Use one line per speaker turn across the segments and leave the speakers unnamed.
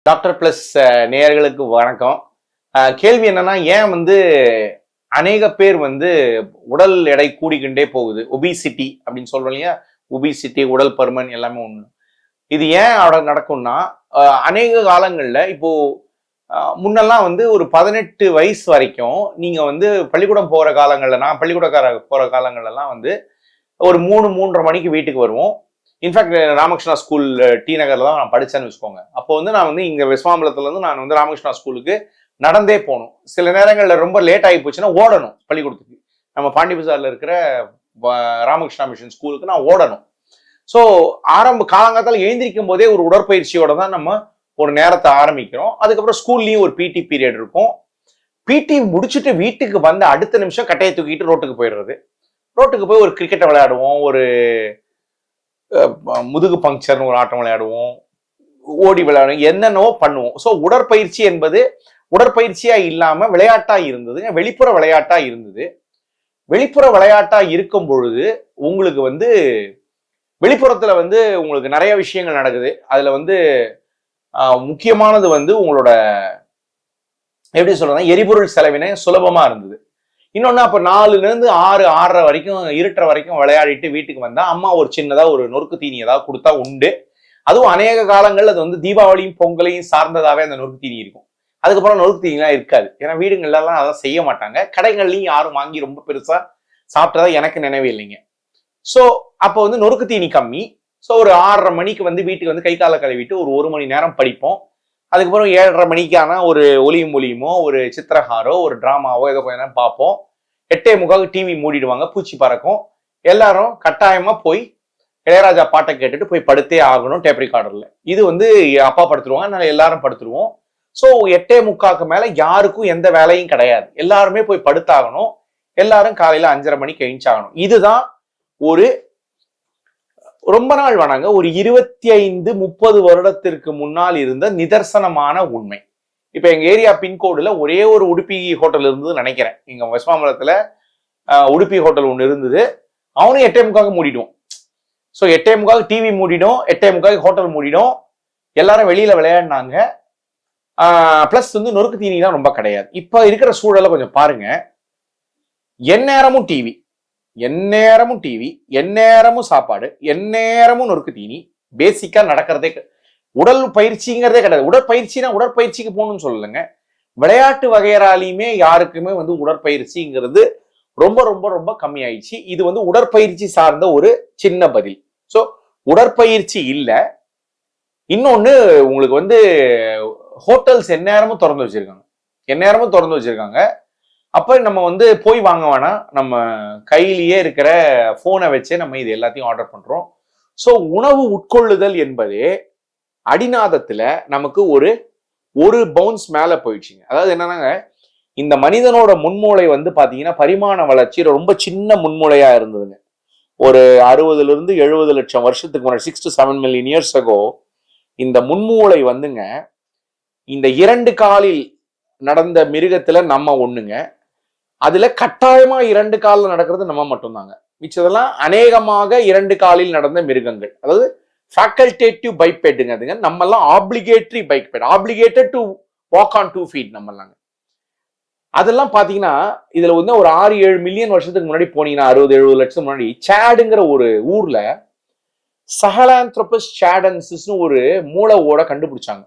Doctor plus நேயர்களுக்கு வணக்கம். கேள்வி என்னன்னா, ஏன் அநேக பேர் உடல் எடை கூடிக்கிண்டே போகுது, ஒபிசிட்டி அப்படின்னு சொல்றோம் இல்லையா? ஒபிசிட்டி, உடல் பருமன் எல்லாமே ஒண்ணு. இது ஏன் நடக்கும்னா, அநேக காலங்கள்ல இப்போ முன்னெல்லாம் ஒரு 18 வயசு வரைக்கும் நீங்க பள்ளிக்கூடம் போற காலங்கள்ல, நான் பள்ளிக்கூடக்கார போற காலங்கள்லாம் ஒரு 3-3:30 மணிக்கு வீட்டுக்கு வருவோம். இன்ஃபேக்ட் ராமகிருஷ்ணா ஸ்கூல் டி நகர்ல தான் நான் படிச்சேன்னு வச்சுக்கோங்க. அப்போ நான் இங்க விஸ்வாம்பலத்துல இருந்து நான் ராமகிருஷ்ணா ஸ்கூலுக்கு நடந்தே போகணும். சில நேரங்கள்ல ரொம்ப லேட் ஆகி போச்சுன்னா ஓடணும் பள்ளிக்கூடத்துக்கு. நம்ம பாண்டி பஜார்ல இருக்கிற ராமகிருஷ்ணா மிஷன் ஸ்கூலுக்கு நான் ஓடணும். ஸோ காலங்காத்தால எழுந்திரிக்கும் போதே ஒரு உடற்பயிற்சியோட தான் நம்ம ஒரு நேரத்தை ஆரம்பிக்கிறோம். அதுக்கப்புறம் ஸ்கூல்லயும் ஒரு பிடி பீரியட் இருக்கும். பிடி முடிச்சுட்டு வீட்டுக்கு வந்த அடுத்த நிமிஷம் கட்டையை தூக்கிட்டு ரோட்டுக்கு போயிடுறது. ரோட்டுக்கு போய் ஒரு கிரிக்கெட்டை விளையாடுவோம், ஒரு முதுகு பங்க்சர்னு ஒரு ஆட்டம் விளையாடுவோம், ஓடி விளையாடுவோம், என்னென்னவோ பண்ணுவோம். ஸோ உடற்பயிற்சி என்பது உடற்பயிற்சியா இல்லாம விளையாட்டா இருந்தது, வெளிப்புற விளையாட்டா இருந்தது. வெளிப்புற விளையாட்டா இருக்கும் பொழுது உங்களுக்கு வெளிப்புறத்துல உங்களுக்கு நிறைய விஷயங்கள் நடக்குது. அதுல முக்கியமானது உங்களோட எப்படி சொல்றதுன்னா, எரிபொருள் செலவினை சுலபமா இருந்தது. இன்னொன்னு, அப்ப 4ல இருந்து 6-6:30 வரைக்கும் இருட்டுற வரைக்கும் விளையாடிட்டு வீட்டுக்கு வந்தா அம்மா ஒரு சின்னதா ஒரு நொறுக்கு தீனி ஏதாவது கொடுத்தா உண்டு. அதுவும் அநேக காலங்கள் அது தீபாவளியும் பொங்கலையும் சார்ந்ததாவே அந்த நொறுக்கு தீனி இருக்கும். அதுக்கப்புறம் நொறுக்கு தீனிலாம் இருக்காது. ஏன்னா வீடுகள்லாம் அதான் செய்ய மாட்டாங்க. கடைகள்லையும் யாரும் வாங்கி ரொம்ப பெருசா சாப்பிட்டதா எனக்கு நினைவே இல்லைங்க. ஸோ அப்போ நொறுக்கு தீனி கம்மி. ஸோ ஒரு 6:30 மணிக்கு வீட்டுக்கு கை காலை கழுவிட்டு ஒரு 1 மணி நேரம் படிப்போம். அதுக்கப்புறம் 7:30 மணிக்கான ஒரு ஒளியும் ஒளியுமோ, ஒரு சித்திரஹாரோ, ஒரு டிராமாவோ ஏதோ கொஞ்ச நேரம் பார்ப்போம். 8:45 டிவி மூடிடுவாங்க, பூச்சி பறக்கும். எல்லாரும் கட்டாயமா போய் இளையராஜா பாட்டை கேட்டுட்டு போய் படுத்தே ஆகணும் டேப் ரெக்கார்டர்ல. இது அப்பா படுத்துருவாங்க, நாங்கள் எல்லாரும் படுத்துருவோம். ஸோ 8:45 மேல யாருக்கும் எந்த வேலையும் கிடையாது. எல்லாருமே போய் படுத்தாகணும். எல்லாரும் காலையில 5:30 மணிக்கு எழுந்தாகணும். இதுதான் ஒரு ரொம்ப நாள் வேணாங்க, ஒரு 25-30 வருடத்திற்கு முன்னால் இருந்த நிதர்சனமான உண்மை. இப்ப எங்க ஏரியா பின்கோடுல ஒரே ஒரு உடுப்பி ஹோட்டல் இருந்தது நினைக்கிறேன். இங்க விஸ்வாமலத்துல உடுப்பி ஹோட்டல் ஒண்ணு இருந்தது. அவனும் 8:45 மூடிடும். ஸோ 8:45 டிவி மூடிடும், 8:45 ஹோட்டல் மூடிடும். எல்லாரும் வெளியில விளையாடினாங்க. பிளஸ் நொறுக்கு தீனிலாம் ரொம்ப கிடையாது. இப்ப இருக்கிற சூழலை கொஞ்சம் பாருங்க. எந்நேரமும் டிவி, எந்நேரமும் டிவி, எந்நேரமும் சாப்பாடு, எந்நேரமும் நொறுக்கு தீனி. பேசிக்கா நடக்கிறதே உடல் பயிற்சிங்கிறதே கிடையாது. உடற்பயிற்சினா உடற்பயிற்சிக்கு போகணும்னு சொல்லலைங்க. விளையாட்டு வகையறாலையுமே யாருக்குமே உடற்பயிற்சிங்கிறது ரொம்ப ரொம்ப ரொம்ப கம்மி ஆயிடுச்சு. இது உடற்பயிற்சி சார்ந்த ஒரு சின்ன பதில். ஸோ உடற்பயிற்சி இல்லை. இன்னொன்னு, உங்களுக்கு ஹோட்டல்ஸ் எந்நேரமும் திறந்து வச்சிருக்காங்க, எந்நேரமும் திறந்து வச்சிருக்காங்க. அப்ப நம்ம போய் வாங்க வேணாம், நம்ம கையிலேயே இருக்கிற போனை வச்சே நம்ம இது எல்லாத்தையும் ஆர்டர் பண்றோம். ஸோ உணவு உட்கொள்ளுதல் என்பது அடிநாதத்துல நமக்கு ஒரு பவுன்ஸ் மேல போயிடுச்சுங்க. அதாவது என்னன்னாங்க, இந்த மனிதனோட முன்மூளை பாத்தீங்கன்னா பரிமாண வளர்ச்சி ரொம்ப சின்ன முன்மூளையா இருந்ததுங்க. ஒரு 60 இருந்து 70 லட்சம் வருஷத்துக்கு முன்னாடி, 6 to 7 million years ago, இந்த முன்மூளை இந்த 2 காலில் நடந்த மிருகத்துல நம்ம ஒண்ணுங்க. அதுல கட்டாயமா 2 காலில் நடக்கிறது நம்ம மட்டும்தாங்க. மிச்சதெல்லாம் அநேகமாக 2 காலில் நடந்த மிருகங்கள். அதாவது ஃபேக்கல்டேட்டிவ் பைபெட்டுங்க. அதுங்க நம்ம எல்லாம் obligatory biped, obligated to walk on 2 feet நம்ம எல்லாங்க. அதெல்லாம் பாத்தீங்கன்னா இதுல ஒரு 6-7 மில்லியன் வருஷத்துக்கு முன்னாடி போனீங்கன்னா, 60-70 லட்சம் முன்னாடி, சேடுங்கிற ஒரு ஊர்ல சஹலாந்த்ரோபஸ் சேடன்சிஸ்னு ஒரு மூளை ஓட கண்டுபிடிச்சாங்க.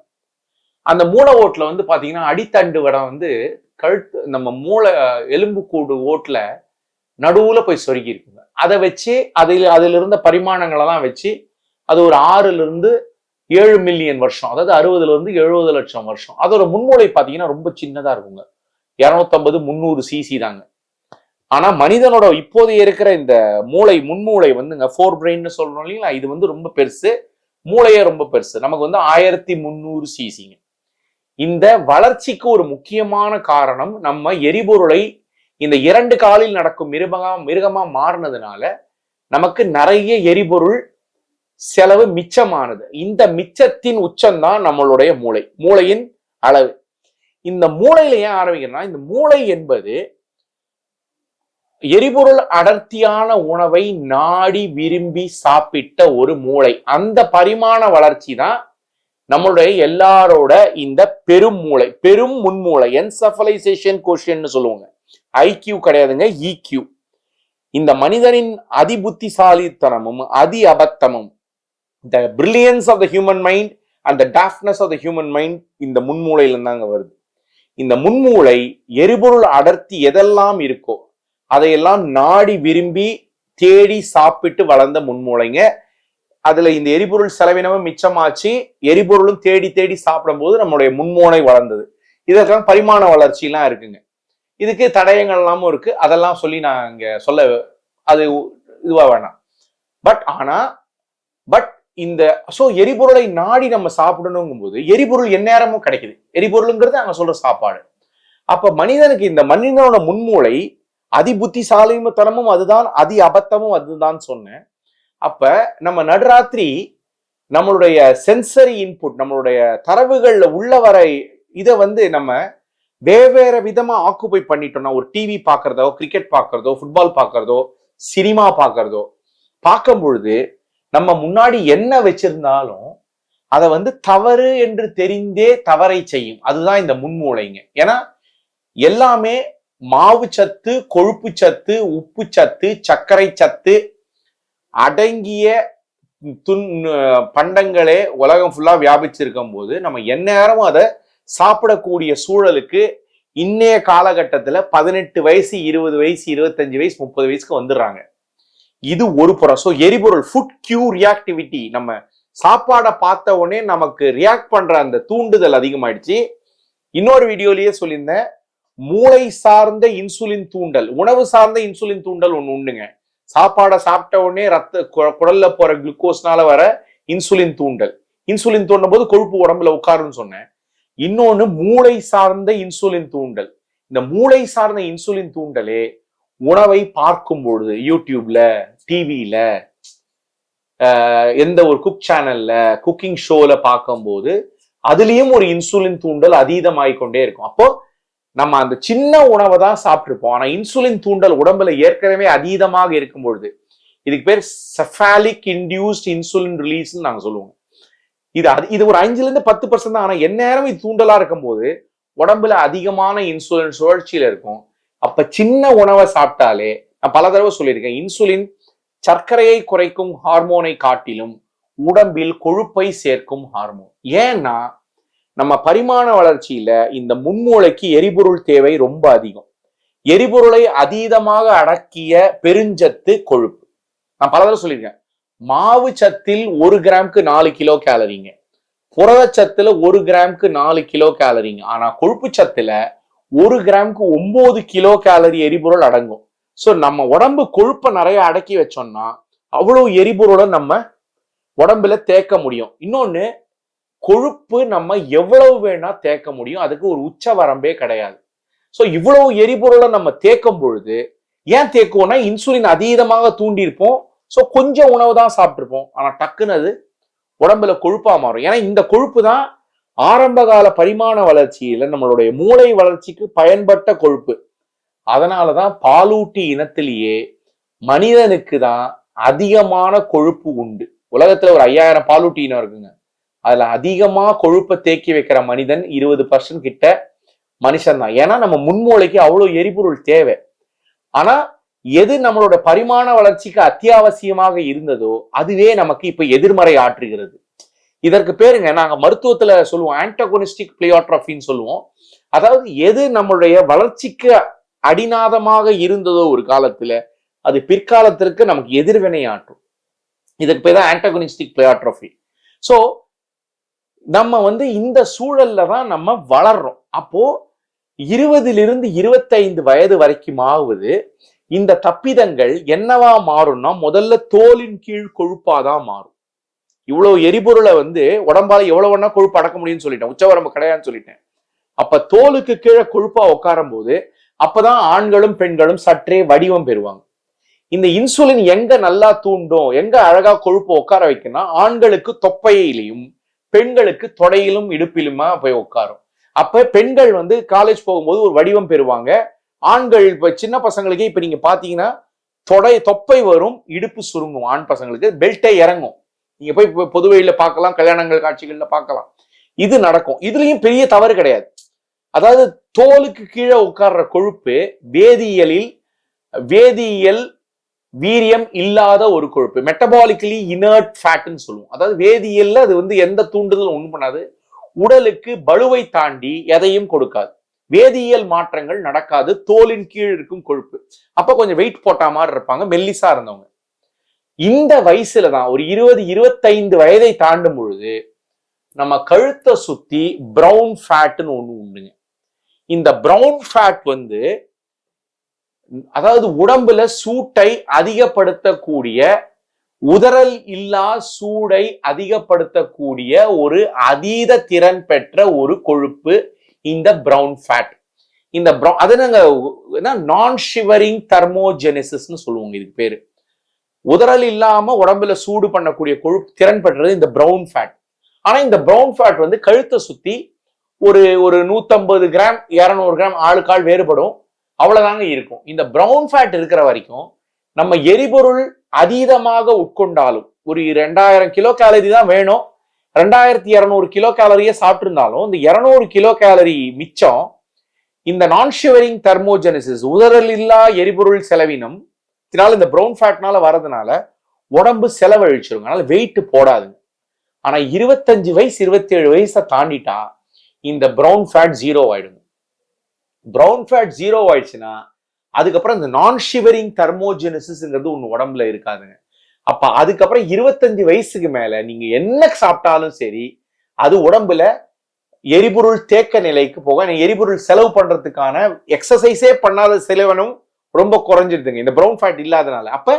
அந்த மூளை ஓட்டுல பாத்தீங்கன்னா அடித்தண்டு வடம் கழுத்து, நம்ம மூளை எலும்பு கூடு ஓட்டுல நடுவுல போய் சொருகி இருக்குங்க. அதை வச்சு அதுல இருந்த பரிமாணங்களெல்லாம் வச்சு அது ஒரு 6 இருந்து 7 மில்லியன் வருஷம், அதாவது 60 இருந்து 70 லட்சம் வருஷம். அதோட முன்மூளை பாத்தீங்கன்னா ரொம்ப சின்னதா இருக்குங்க. 250-300 cc தாங்க. ஆனா மனிதனோட இப்போதைய இருக்கிற இந்த மூளை, முன்மூளை ஃபோர் பிரெயின்னு சொல்றோம் இல்லைங்களா, இது ரொம்ப பெருசு. மூளையே ரொம்ப பெருசு. நமக்கு 1300 cc. இந்த வளர்ச்சிக்கு ஒரு முக்கியமான காரணம் நம்ம எரிபொருளை இந்த 2 காலில் நடக்கும் மிருகமா மாறினதுனால நமக்கு நிறைய எரிபொருள் செலவு மிச்சமானது. இந்த மிச்சத்தின் உச்சம்தான் நம்மளுடைய மூளையின் அளவு. இந்த மூளையில ஏன் ஆரம்பிக்கிறோம்னா, இந்த மூளை என்பது எரிபொருள் அடர்த்தியான உணவை நாடி விரும்பி சாப்பிட்ட ஒரு மூளை. அந்த பரிமாண வளர்ச்சி தான் நம்மளுடைய எல்லாரோட இந்த பெரும் மூளை, பெரும் முன்மூளை, என்செஃபலைசேஷன் கோஷியன்ட்னு சொல்லுவாங்க. ஐக்யூ கிடையாதுங்க, இக்யூ. இந்த மனிதனின் அதிபுத்திசாலித்தனமும் அதி அபத்தமும், the brilliance of the human mind and the daftness of the human mind இந்த முன்மூளையில இருந்தாங்க வருது. இந்த முன்மூளை எரிபொருள் அடர்த்தி எதெல்லாம் இருக்கோ அதையெல்லாம் நாடி விரும்பி தேடி சாப்பிட்டு வளர்ந்த முன்மூளைங்க. அதுல இந்த எரிபொருள் செலவினமும் மிச்சமாச்சு, எரிபொருளும் தேடி தேடி சாப்பிடும் போது நம்மளுடைய முன்மூளை வளர்ந்தது. இதற்கான பரிமாண வளர்ச்சி எல்லாம் இருக்குங்க. இதுக்கு தடயங்கள் எல்லாமும் இருக்கு, அதெல்லாம் சொல்லி நான் இங்க சொல்ல அது இதுவா வேணாம். பட் இந்த எரிபொருளை நாடி நம்ம சாப்பிடணுங்கும் போது எரிபொருள் எந்நேரமும் கிடைக்குது. எரிபொருளுங்கிறது நாங்க சொல்ற சாப்பாடு. அப்ப மனிதனுக்கு இந்த மனிதனோட முன்மூளை அதி புத்திசாலித்தனமும் அதுதான், அதி அபத்தமும் அதுதான் சொன்னேன். அப்ப நம்ம நடுராத்திரி நம்மளுடைய சென்சரி இன்புட், நம்மளுடைய தரவுகள்ல உள்ள வர இதை நம்ம வெவ்வேறு விதமா ஆக்குபை பண்ணிட்டோம்னா, ஒரு டிவி பார்க்கறதோ, கிரிக்கெட் பார்க்கறதோ, ஃபுட்பால் பார்க்கறதோ, சினிமா பார்க்கறதோ பார்க்கும் பொழுது நம்ம முன்னாடி என்ன வச்சிருந்தாலும் அதை தவறு என்று தெரிந்தே தவறை செய்யும். அதுதான் இந்த முன்மூளைங்க. ஏன்னா எல்லாமே மாவு சத்து, கொழுப்பு சத்து, உப்பு சத்து, சர்க்கரை சத்து அடங்கிய பண்டங்களே உலகம் ஃபுல்லா வியாபிச்சிருக்கும் போது நம்ம எந்நேரமும் அதை சாப்பிடக்கூடிய சூழலுக்கு இன்னைய காலகட்டத்துல 18 வயசு, 20 வயசு, 25 வயசு, 30 வயசுக்கு வந்துடுறாங்க. இது ஒரு புறம். எரிபொருள் ஃபுட் கியூ ரியாக்டிவிட்டி, நம்ம சாப்பாடை பார்த்த உடனே நமக்கு ரியாக்ட் பண்ற அந்த தூண்டுதல் அதிகமாயிடுச்சு. இன்னொரு வீடியோலயே சொல்லியிருந்தேன், மூளை சார்ந்த இன்சுலின் தூண்டல், உணவு சார்ந்த இன்சுலின் தூண்டல் ஒண்ணு உண்டுங்க. சாப்பாடை சாப்பிட்ட உடனே குடல்ல போற குளுக்கோஸ்னால வர இன்சுலின் தூண்டல். இன்சுலின் தூண்டும் போது கொழுப்பு உடம்புல உட்காருன்னு சொன்னேன். இன்னொன்னு மூளை சார்ந்த இன்சுலின் தூண்டல். இந்த மூளை சார்ந்த இன்சுலின் தூண்டலே உணவை பார்க்கும் பொழுது யூடியூப்ல, டிவியில, எந்த ஒரு குக் சேனல்ல, குக்கிங் ஷோல பார்க்கும்போது அதுலயும் ஒரு இன்சுலின் தூண்டல் அதீதமாயிக்கொண்டே இருக்கும். அப்போ நம்ம அந்த சின்ன உணவை தான் சாப்பிட்டுருப்போம். ஆனா இன்சுலின் தூண்டல் உடம்புல ஏற்கனவே அதீதமாக இருக்கும் பொழுது, இதுக்கு பேர் செஃபாலிக் இன்டியூஸ்ட் இன்சுலின் ரிலீஸ் நாங்க சொல்லுவோம். இது ஒரு 5-10% தான். ஆனா எந்நேரம் இது தூண்டலா இருக்கும் போது உடம்புல அதிகமான இன்சுலின் சுழற்சியில இருக்கும். அப்ப சின்ன உணவை சாப்பிட்டாலே, நான் பல தடவை சொல்லியிருக்கேன், இன்சுலின் சர்க்கரையை குறைக்கும் ஹார்மோனை காட்டிலும் உடம்பில் கொழுப்பை சேர்க்கும் ஹார்மோன். ஏன்னா நம்ம பரிமாண வளர்ச்சியில இந்த முன்மூளைக்கு எரிபொருள் தேவை ரொம்ப அதிகம். எரிபொருளை அதீதமாக அடக்கிய பெருஞ்சத்து கொழுப்பு. நான் பல தடவை சொல்லியிருக்கேன், மாவு சத்தில் 1 கிராமுக்கு 4 கிலோ கேலரிங்க, புரதச்சத்துல 1 கிராமுக்கு 4 கிலோ கேலரிங்க. ஆனா கொழுப்பு சத்துல 1 கிராமுக்கு 9 கிலோ கேலரி எரிபொருள் அடங்கும். நம்ம உடம்பு கொழுப்பை நிறைய அடக்கி வச்சோம்னா அவ்வளவு எரிபொருளை நம்ம உடம்புல தேக்க முடியும். இன்னொன்னு, கொழுப்பு நம்ம எவ்வளவு வேணா தேக்க முடியும், அதுக்கு ஒரு உச்ச வரம்பே கிடையாது. இவ்வளவு எரிபொருளை நம்ம தேக்கும் பொழுது ஏன் தேக்குவோம்னா, இன்சுலின் அதீதமாக தூண்டி இருப்போம். கொஞ்சம் உணவு தான் சாப்பிட்டுருப்போம், ஆனா டக்குன்னு அது உடம்புல கொழுப்பா மாறும். ஏன்னா இந்த கொழுப்பு தான் ஆரம்ப கால பரிமாண வளர்ச்சியில நம்மளுடைய மூளை வளர்ச்சிக்கு பயன்பட்ட கொழுப்பு. அதனாலதான் பாலூட்டி இனத்திலேயே மனிதனுக்கு தான் அதிகமான கொழுப்பு உண்டு. உலகத்துல ஒரு 5000 பாலூட்டி இனம் இருக்குங்க. அதுல அதிகமா கொழுப்பை தேக்கி வைக்கிற மனிதன் 20% கிட்ட மனுஷன் தான். ஏன்னா நம்ம முன்மூளைக்கு அவ்வளவு எரிபொருள் தேவை. ஆனா எது நம்மளோட பரிமாண வளர்ச்சிக்கு அத்தியாவசியமாக இருந்ததோ அதுவே நமக்கு இப்ப எதிர்மறை ஆற்றுகிறது. இதற்கு பேருங்க நாங்க மருத்துவத்துல சொல்லுவோம் ஆன்டகோனிஸ்டிக் பிளியோட்ரோபின்னு சொல்லுவோம். அதாவது எது நம்மளுடைய வளர்ச்சிக்கு அடிநாதமாக இருந்ததோ ஒரு காலத்துல, அது பிற்காலத்திற்கு நமக்கு எதிர்வினை ஆற்றும். இதுக்கு பேர் தான் ஆன்டகோனிஸ்டிக் பிளியோட்ரோபி. நம்ம இந்த சூழல்ல தான் நம்ம வளர்றோம். அப்போ 20 to 25 வயது வரைக்கும் ஆகுது. இந்த தப்பிதங்கள் என்னவா மாறும்னா, முதல்ல தோலின் கீழ் கொழுப்பாதான் மாறும். இவ்வளவு எரிபொருளை உடம்பால எவ்வளவு வேணா கொழுப்பு அடக்க முடியும்னு சொல்லிட்டேன், உச்சவரம்பு கிடையாதுன்னு சொல்லிட்டேன். அப்ப தோலுக்கு கீழே கொழுப்பா உட்காரும் போது அப்பதான் ஆண்களும் பெண்களும் சற்றே வடிவம் பெறுவாங்க. இந்த இன்சுலின் எங்க நல்லா தூண்டும், எங்க அழகா கொழுப்பு உட்கார வைக்கணும்னா, ஆண்களுக்கு தொப்பையிலையும் பெண்களுக்கு தொடையிலும் இடுப்பிலுமா போய் உட்காரும். அப்ப பெண்கள் காலேஜ் போகும்போது ஒரு வடிவம் பெறுவாங்க. ஆண்கள் இப்ப சின்ன பசங்களுக்கு இப்ப நீங்க பாத்தீங்கன்னா தொப்பை வரும், இடுப்பு சுருங்கும். ஆண் பசங்களுக்கு பெல்ட்டே இறங்கும். நீங்க போய் பொது வழியில பார்க்கலாம், கல்யாணங்கள் காட்சிகள்ல பார்க்கலாம். இது நடக்கும். இதுலயும் பெரிய தவறு கிடையாது. அதாவது தோலுக்கு கீழே உட்கார்ற கொழுப்பு வேதியியல் வீரியம் இல்லாத ஒரு கொழுப்பு, மெட்டபாலிக்கலி இனர்ட் ஃபேட்னு சொல்லுவோம். அதாவது வேதியியல்ல அது வந்து எந்த தூண்டுதலும் ஒன்றும் பண்ணாது, உடலுக்கு பலுவை தாண்டி எதையும் கொடுக்காது, வேதியியல் மாற்றங்கள் நடக்காது, தோலின் கீழ் இருக்கும் கொழுப்பு. அப்ப கொஞ்சம் வெயிட் போட்ட மாதிரி இருப்பாங்க, மெல்லிசா இருந்தவங்க. இந்த வயசுல தான் ஒரு 20-25 வயதை தாண்டும் பொழுது நம்ம கழுத்தை சுத்தி பிரவுன் ஃபேட்னு ஒண்ணு உண்டுங்க. இந்த பிரவுன் ஃபேட் வந்து அதாவது உடம்புல சூட்டை அதிகப்படுத்தக்கூடிய, உதறல் இல்லா சூடை அதிகப்படுத்தக்கூடிய ஒரு அதீத திறன் பெற்ற ஒரு கொழுப்பு இந்த பிரவுன் ஃபேட். இந்த அது நாங்க நான் ஷிவரிங் தெர்மோஜெனிசிஸ்னு சொல்லுவோங்க. இதுக்கு பேரு உதறல் இல்லாம உடம்புல சூடு பண்ணக்கூடிய கொழுப்பு திறன் பெற்றது இந்த பிரவுன் ஃபேட். ஆனா இந்த பிரவுன் ஃபேட் வந்து கழுத்தை சுத்தி ஒரு 150 கிராம் 200 கிராம் ஆளுக்கால் வேறுபடும், அவ்வளவுதாங்க இருக்கும். இந்த பிரவுன் ஃபேட் இருக்கிற வரைக்கும் நம்ம எரிபொருள் அதீதமாக உட்கொண்டாலும், ஒரு 2000 கிலோ கேலரி தான் வேணும், 2200 கிலோ கேலரியை சாப்பிட்டு இருந்தாலும் இந்த 200 கிலோ கேலரி மிச்சம் இந்த நான் ஷிவரிங் தெர்மோஜெனிசிஸ் உதறல் இல்லா எரிபொருள் செலவினம் இந்த பிரவுன் ஃபேட்னால வரதுனால உடம்பு செலவழிச்சிருங்க. அதனால வெயிட் போடாதுங்க. ஆனா 25 வயசு 27 வயசை தாண்டிட்டா இந்த பிரவுன் ஃபேட் ஜீரோ ஆயிடுங்க. பிரவுன் ஃபேட் ஜீரோ ஆயிடுச்சுன்னா அதுக்கப்புறம் இந்த நான் ஷிவரிங் தெர்மோஜெனிசிஸ்ங்கிறது ஒண்ணு உடம்புல இருக்காதுங்க. அப்ப அதுக்கப்புறம் 25 வயசுக்கு மேல நீங்க என்ன சாப்பிட்டாலும் சரி, அது உடம்புல எரிபொருள் தேக்க நிலைக்கு போக, எரிபொருள் செலவு பண்றதுக்கான எக்ஸசைஸே பண்ணாத செலவனும் ரொம்ப குறைஞ்சிருதுங்க இந்த பிரவுன் ஃபேட் இல்லாதனால. அப்ப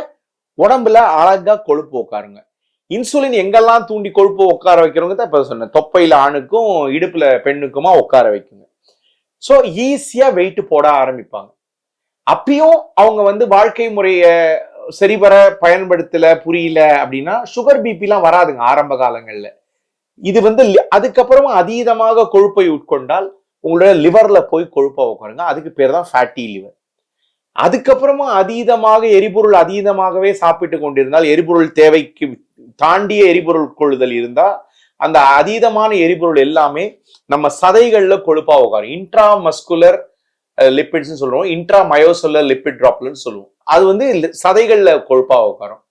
உடம்புல அழகா கொழுப்பு உட்காருங்க. இன்சுலின் எங்கெல்லாம் தூண்டி கொழுப்பு உட்கார வைக்கிறவங்க தான் இப்ப சொன்னேன், தொப்பையில ஆணுக்கும் இடுப்புல பெண்ணுக்குமா உட்கார வைக்குங்க. சோ ஈஸியா வெயிட் போட ஆரம்பிப்பாங்க. அப்பயும் அவங்க வந்து வாழ்க்கை முறைய சரிவர பயன்படுத்தல, புரியல அப்படின்னா சுகர் பிபி எல்லாம் வராதுங்க ஆரம்ப காலங்கள்ல. இது வந்து அதுக்கப்புறமா அதீதமாக கொழுப்பை உட்கொண்டால் உங்களோட லிவர்ல போய் கொழுப்பை உட்காருங்க. அதுக்கு பேர் தான் ஃபேட்டி லிவர். அதுக்கப்புறமா அதீதமாக எரிபொருள் அதீதமாகவே சாப்பிட்டு கொண்டிருந்தால், எரிபொருள் தேவைக்கு தாண்டிய எரிபொருள் கொள்ளுதல் இருந்தா அந்த அதீதமான எரிபொருள் எல்லாமே நம்ம சதைகள்ல கொழுப்பா உட்காரும். இன்ட்ராமஸ்குலர் லிப்பிட்ஸ் சொல்லுவோம், இன்ட்ராமயோசோலர் லிப்பிட் டிராப்லெட்னு சொல்லுவோம். அது வந்து சதைகள்ல கொழுப்பா உட்காரும்.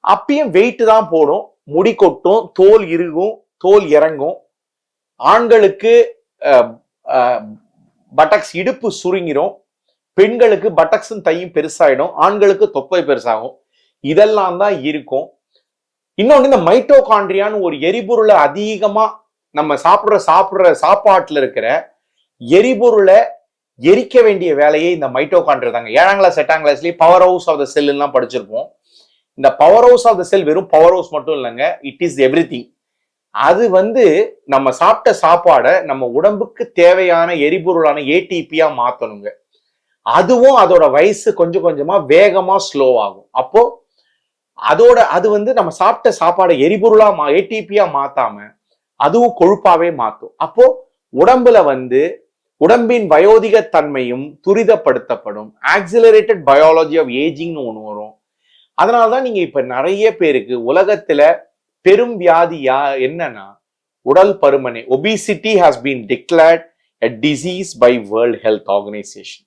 அப்பயும் வெயிட் தான் போடும், முடி கொட்டும், தோல் இறுகும், தோல் இறங்கும். ஆண்களுக்கு பட்டக்ஸ் இடுப்பு சுருங்கிரும், பெண்களுக்கு பட்டக்ஸும் தையும் பெருசாயிடும், ஆண்களுக்கு தொப்பை பெருசாகும். இதெல்லாம் தான் இருக்கும். இன்னொன்னு இந்த மைட்டோகாண்ட்ரியான்னு ஒரு எரிபொருளை அதிகமா நம்ம சாப்பிடுற சாப்பாட்டுல இருக்கிற எரிபொருளை எரிக்க வேண்டிய வேலையை இந்த மைட்டோகாண்ட்ரியா தாங்க. 7ஆம் கிளாஸ் 8ஆம் கிளாஸ்லயே பவர் ஹவுஸ் ஆஃப் த செல் எல்லாம் படிச்சிருப்போம். இந்த பவர் ஹவுஸ் ஆஃப் த செல் வெறும் பவர் ஹவுஸ் மட்டும் இல்லைங்க, இட் இஸ் எவ்ரிதிங். அது வந்து நம்ம சாப்பிட்ட சாப்பாடை நம்ம உடம்புக்கு தேவையான எரிபொருளான ஏடிபியா மாத்தணுங்க. அதுவும் அதோட வயசு கொஞ்சம் கொஞ்சமா வேகமா ஸ்லோ ஆகும். அப்போ அது வந்து நம்ம சாப்பிட்ட சாப்பாடை எரிபொருளா ஏடிபியா மாத்தாம அதுவும் கொழுப்பாவே மாத்தும். அப்போ உடம்புல வந்து உடம்பின் வயோதிக தன்மையும் துரிதப்படுத்தப்படும். ஆக்சிலரேட்டட் பயாலஜி ஆஃப் ஏஜிங்னு ஒண்ணு வரும். அதனாலதான் நீங்க இப்ப நிறைய பேருக்கு உலகத்துல பெரும் வியாதியா என்னன்னா உடல் பருமனே. Obesity has been declared a disease by World Health Organization.